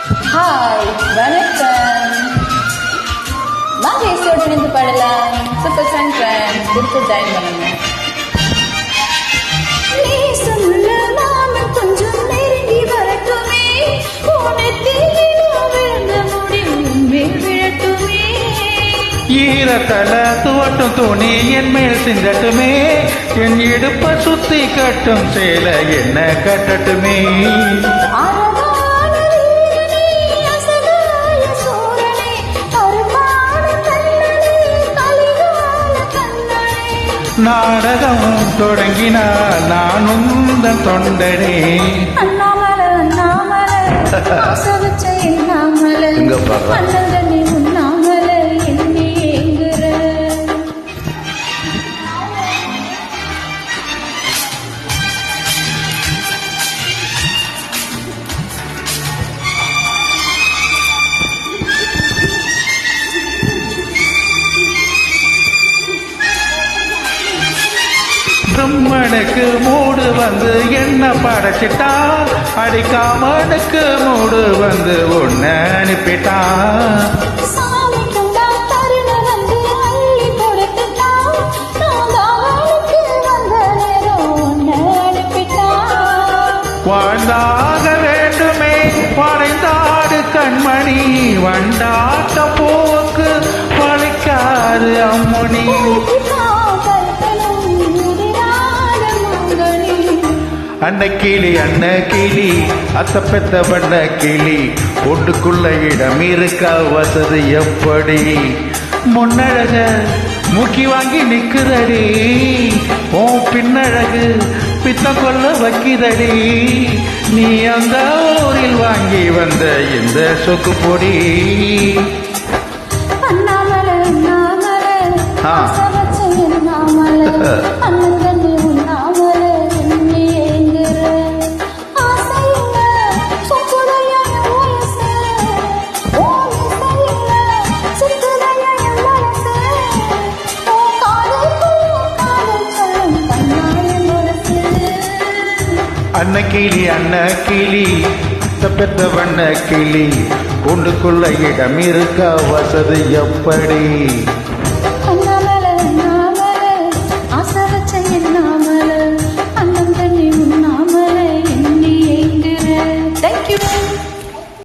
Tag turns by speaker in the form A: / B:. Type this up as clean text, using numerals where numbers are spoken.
A: Hi வணக்கம். வாங்க இசையோட இணைந்து பாடலாம். சூப்பர் சாங் ட்ரெண்ட் கொடுத்து ஜாயின் பண்ணுங்க.
B: நேசமுள்ள மாமன் கொஞ்சம் நெருங்கி வரட்டுமே, உனத்தில் விழுந்த முடி உன்மேல் விழட்டுமே.
C: ஈரத்தல துவட்டும் துணி என் மேல் சிந்தட்டுமே, என் இடுப்ப சுத்தி கட்டும் சேல என்ன கட்டட்டுமே.
B: அழகான வீரனே, அசகாய சூரனே, அருமான கண்ணனே, கலிகால கண்ணனே.
C: நாடகம் தொடங்கினால் நான் உந்தன் தொண்டனே.
B: அண்ணாமலை அண்ணாமலை ஆசை வச்ச எண்ணாமலை,
C: இங்க பாரு.
B: அண்ணந்தனே உண்ணாமலை எண்ணி ஏங்குற.
C: பிரம்மனுக்கு மூடு வந்து என்ன படைச்சிட்டான், அடிக்காமனுக்கு மூடு வந்து ஒன்ன அனுப்பிட்டான்.
B: சாமி கண்டா தருணம் வந்து அள்ளி கொடுத்துட்டான், நாதாவனுக்கு வந்த நேரம் உன்னை அனுப்பிட்டான்.
C: வாழ்ந்தாக வேண்டுமே வளைந்தாடு கண்மணி, வண்டாட்ட போக்கு வளைக்காது அம்முனி. அன்ன கிளி அன்ன கிளி அத்த பெத்த பண்ண கிளி, ஒட்டுக்குள்ள இடம் இருக்க வசதி எப்படி. முன்னழக முக்கி வாங்கி நிக்குதடி, ஓ பின்னழகு பித்த கொள்ள வைக்குதடி. நீ அந்த ஊரில் வாங்கி வந்த இந்த சொக்கு பொடி.
B: அண்ணாமலை அண்ணாமலை
C: ஆ.
B: ஆசை வச்ச எண்ணாமலை, அண்ணந்தனே உண்ணாமலை எண்ணி ஏங்குற. ஆசையில்ல சொக்குதைய வயசு, ஓ இசையில்ல சிக்குதைய மனசு. ஓ காதல் சொல்லும் கண்ணாய மனசு.
C: அன்ன கிளி பெத்த வண்ண கிளி, கூண்டுக்குள்ள இடம் இருக்க வசதி எப்படி.